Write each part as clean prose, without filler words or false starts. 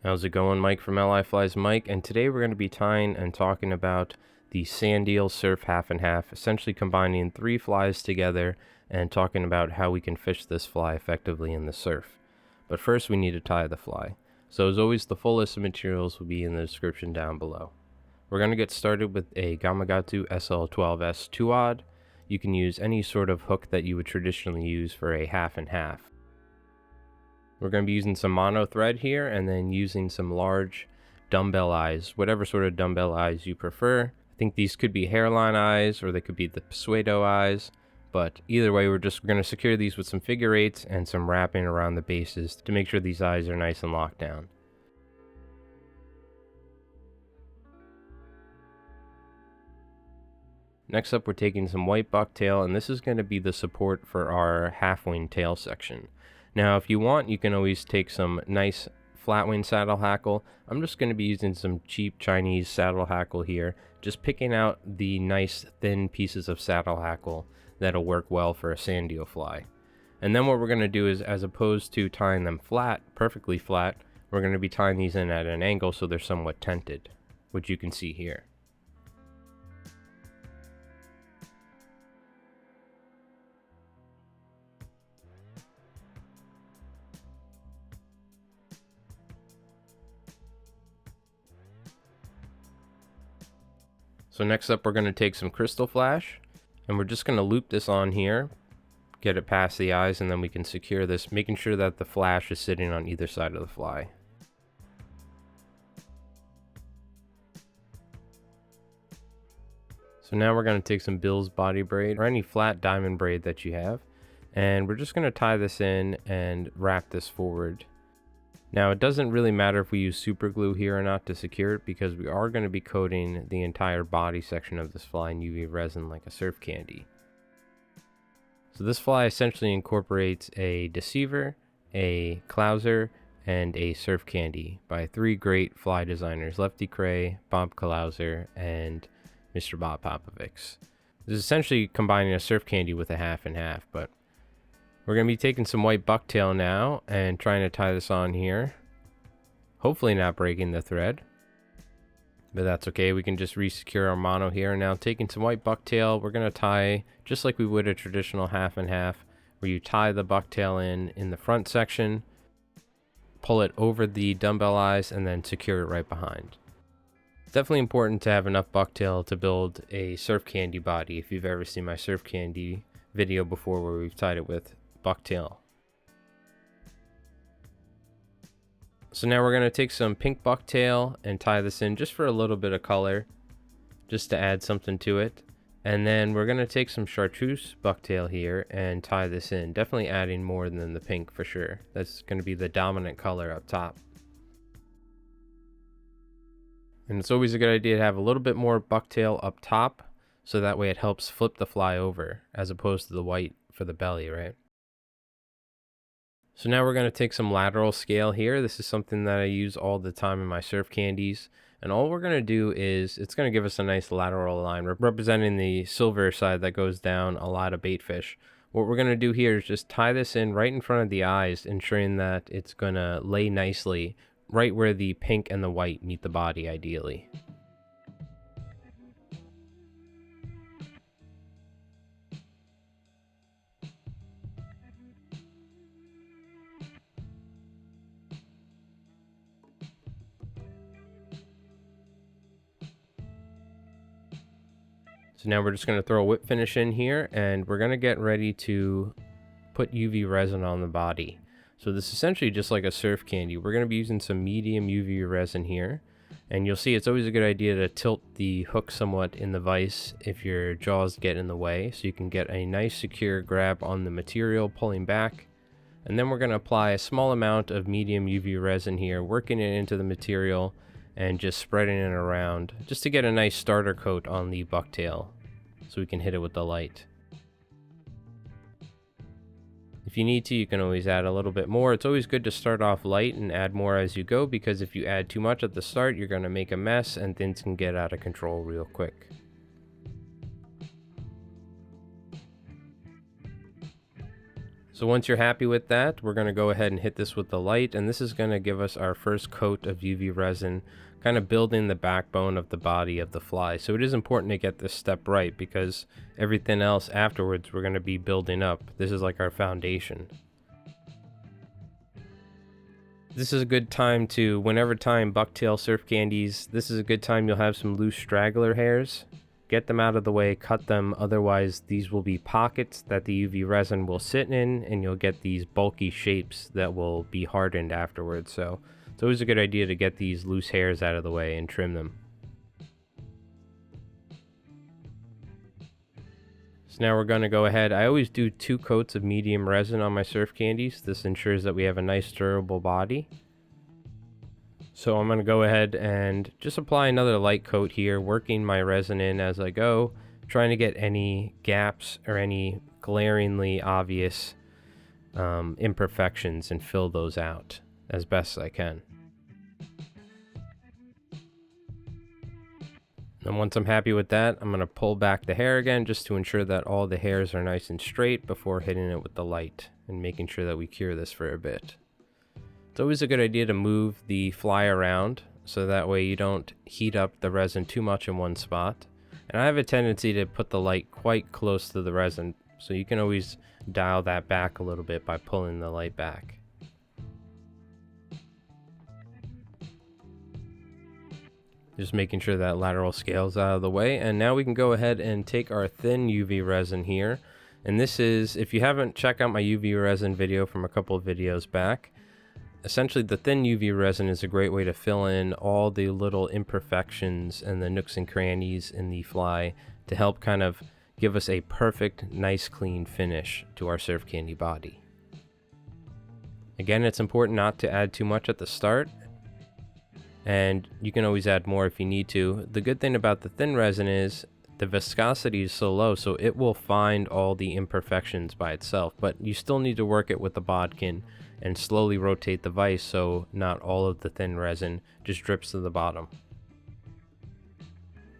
How's it going? Mike from LI Flies Mike, and today we're going to be tying and talking about the Sandeel Surf Half and Half, essentially combining 3 flies together and talking about how we can fish this fly effectively in the surf. But first we need to tie the fly. So as always, the full list of materials will be in the description down below. We're going to get started with a Gamakatsu SL12S 2-aught. You can use any sort of hook that you would traditionally use for a half and half. We're going to be using some mono thread here and then using some large dumbbell eyes, whatever sort of dumbbell eyes you prefer. I think these could be hairline eyes or they could be the pseudo eyes, but either way we're going to secure these with some figure 8s and some wrapping around the bases to make sure these eyes are nice and locked down. Next up, we're taking some white bucktail, and this is going to be the support for our half wing tail section. Now, if you want, you can always take some nice flat wing saddle hackle. I'm just going to be using some cheap Chinese saddle hackle here, just picking out the nice thin pieces of saddle hackle that'll work well for a Sandeel fly. And then what we're going to do is, as opposed to tying them flat, perfectly flat, we're going to be tying these in at an angle so they're somewhat tented, which you can see here. So next up, we're going to take some crystal flash, and we're just going to loop this on here, get it past the eyes, and then we can secure this, making sure that the flash is sitting on either side of the fly. So now we're going to take some Bill's Bodi Braid, or any flat diamond braid that you have, and we're just going to tie this in and wrap this forward. Now, it doesn't really matter if we use super glue here or not to secure it, because we are going to be coating the entire body section of this fly in UV resin like a surf candy. So this fly essentially incorporates a deceiver, a clouser, and a surf candy by 3 great fly designers, Lefty Kreh, Bob Clouser, and Mr. Bob Popovics. This is essentially combining a surf candy with a half and half, but we're going to be taking some white bucktail now and trying to tie this on here. Hopefully not breaking the thread, but that's okay. We can just re-secure our mono here. Now taking some white bucktail, we're going to tie just like we would a traditional half and half, where you tie the bucktail in the front section, pull it over the dumbbell eyes, and then secure it right behind. It's definitely important to have enough bucktail to build a surf candy body. If you've ever seen my surf candy video before where we've tied it with bucktail. So now we're going to take some pink bucktail and tie this in just for a little bit of color, just to add something to it. And then we're going to take some chartreuse bucktail here and tie this in, definitely adding more than the pink for sure. That's going to be the dominant color up top. And it's always a good idea to have a little bit more bucktail up top, so that way it helps flip the fly over as opposed to the white for the belly, right? So now we're going to take some lateral scale here. This is something that I use all the time in my surf candies. And all we're going to do is, it's going to give us a nice lateral line representing the silver side that goes down a lot of bait fish. What we're going to do here is just tie this in right in front of the eyes, ensuring that it's going to lay nicely right where the pink and the white meet the body ideally. So now we're just going to throw a whip finish in here, and we're going to get ready to put UV resin on the body. So this is essentially just like a surf candy. We're going to be using some medium UV resin here, and you'll see it's always a good idea to tilt the hook somewhat in the vise if your jaws get in the way, so you can get a nice secure grab on the material pulling back. And then we're going to apply a small amount of medium UV resin here, working it into the material and just spreading it around just to get a nice starter coat on the bucktail so we can hit it with the light. If you need to, you can always add a little bit more. It's always good to start off light and add more as you go, because if you add too much at the start, you're going to make a mess and things can get out of control real quick. So once you're happy with that, we're going to go ahead and hit this with the light, and this is going to give us our first coat of UV resin, kind of building the backbone of the body of the fly. So it is important to get this step right, because everything else afterwards we're going to be building up. This is like our foundation. This is a good time to, whenever tying bucktail surf candies, this is a good time you'll have some loose straggler hairs. Get them out of the way, cut them, otherwise these will be pockets that the UV resin will sit in, and you'll get these bulky shapes that will be hardened afterwards. So it's always a good idea to get these loose hairs out of the way and trim them. So now we're going to go ahead, I always do 2 coats of medium resin on my surf candies. This ensures that we have a nice durable body. So I'm going to go ahead and just apply another light coat here, working my resin in as I go, trying to get any gaps or any glaringly obvious imperfections and fill those out as best as I can. And once I'm happy with that, I'm going to pull back the hair again just to ensure that all the hairs are nice and straight before hitting it with the light and making sure that we cure this for a bit. It's always a good idea to move the fly around so that way you don't heat up the resin too much in one spot. And I have a tendency to put the light quite close to the resin, so you can always dial that back a little bit by pulling the light back. Just making sure that lateral scale is out of the way, and now we can go ahead and take our thin UV resin here. And this is, if you haven't checked out my UV resin video from a couple of videos back, essentially the thin UV resin is a great way to fill in all the little imperfections and the nooks and crannies in the fly to help kind of give us a perfect, nice, clean finish to our surf candy body. Again, it's important not to add too much at the start, and you can always add more if you need to. The good thing about the thin resin is the viscosity is so low, so it will find all the imperfections by itself, but you still need to work it with the bodkin and slowly rotate the vise so not all of the thin resin just drips to the bottom.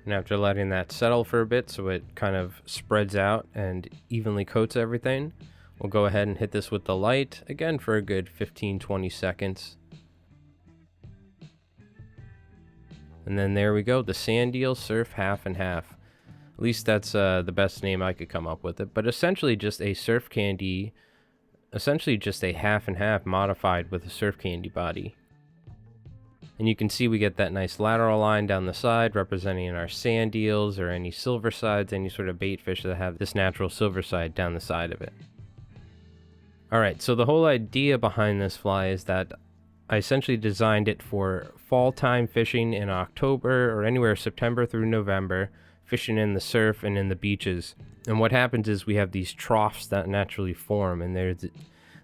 And after letting that settle for a bit so it kind of spreads out and evenly coats everything, we'll go ahead and hit this with the light again for a good 15-20 seconds. And then there we go, the Sandeel Surf Half and Half. At least that's the best name I could come up with it, but essentially just a surf candy, essentially just a half and half modified with a surf candy body. And you can see we get that nice lateral line down the side representing our sand eels or any silver sides, any sort of bait fish that have this natural silver side down the side of it. Alright, so the whole idea behind this fly is that I essentially designed it for fall time fishing in October or anywhere September through November, fishing in the surf and in the beaches. And what happens is we have these troughs that naturally form, and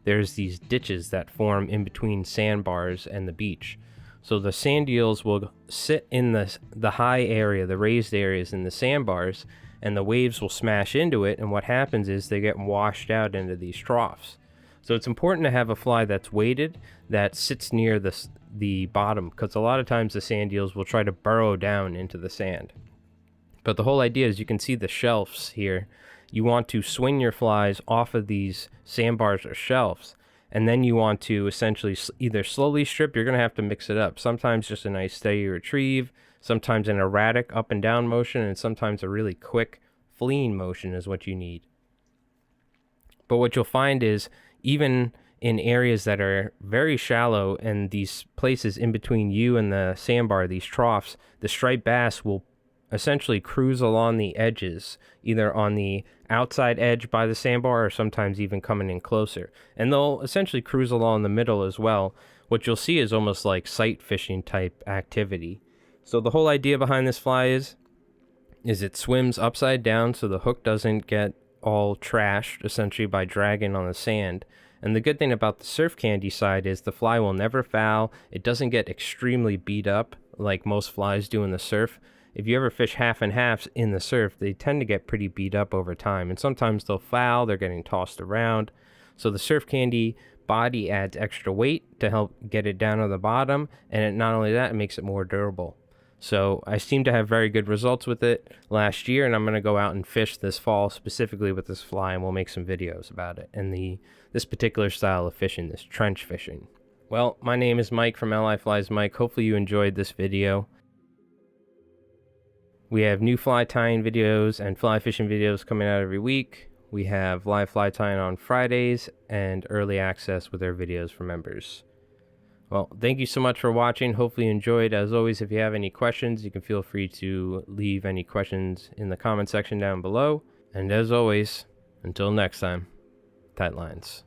there's these ditches that form in between sandbars and the beach. So the sand eels will sit in the high area, the raised areas in the sandbars, and the waves will smash into it, and what happens is they get washed out into these troughs. So it's important to have a fly that's weighted, that sits near the bottom, because a lot of times the sand eels will try to burrow down into the sand. But the whole idea is, you can see the shelves here. You want to swing your flies off of these sandbars or shelves, and then you want to essentially either slowly strip, you're going to have to mix it up. Sometimes just a nice steady retrieve, sometimes an erratic up and down motion, and sometimes a really quick fleeing motion is what you need. But what you'll find is, even in areas that are very shallow and these places in between you and the sandbar, these troughs, the striped bass will essentially cruise along the edges, either on the outside edge by the sandbar or sometimes even coming in closer. And they'll essentially cruise along the middle as well. What you'll see is almost like sight fishing type activity. So the whole idea behind this fly is it swims upside down so the hook doesn't get all trashed essentially by dragging on the sand. And the good thing about the surf candy side is the fly will never foul. It doesn't get extremely beat up like most flies do in the surf. If you ever fish half and halves in the surf, they tend to get pretty beat up over time, and sometimes they'll foul, they're getting tossed around. So the surf candy body adds extra weight to help get it down to the bottom, and not only that, it makes it more durable. So I seem to have very good results with it last year, and I'm going to go out and fish this fall specifically with this fly, and we'll make some videos about it and this particular style of fishing, this trench fishing. Well, my name is Mike from LI Flies Mike. Hopefully you enjoyed this video. We have new fly tying videos and fly fishing videos coming out every week. We have live fly tying on Fridays and early access with our videos for members. Well, thank you so much for watching. Hopefully you enjoyed. As always, if you have any questions, you can feel free to leave any questions in the comment section down below. And as always, until next time, tight lines.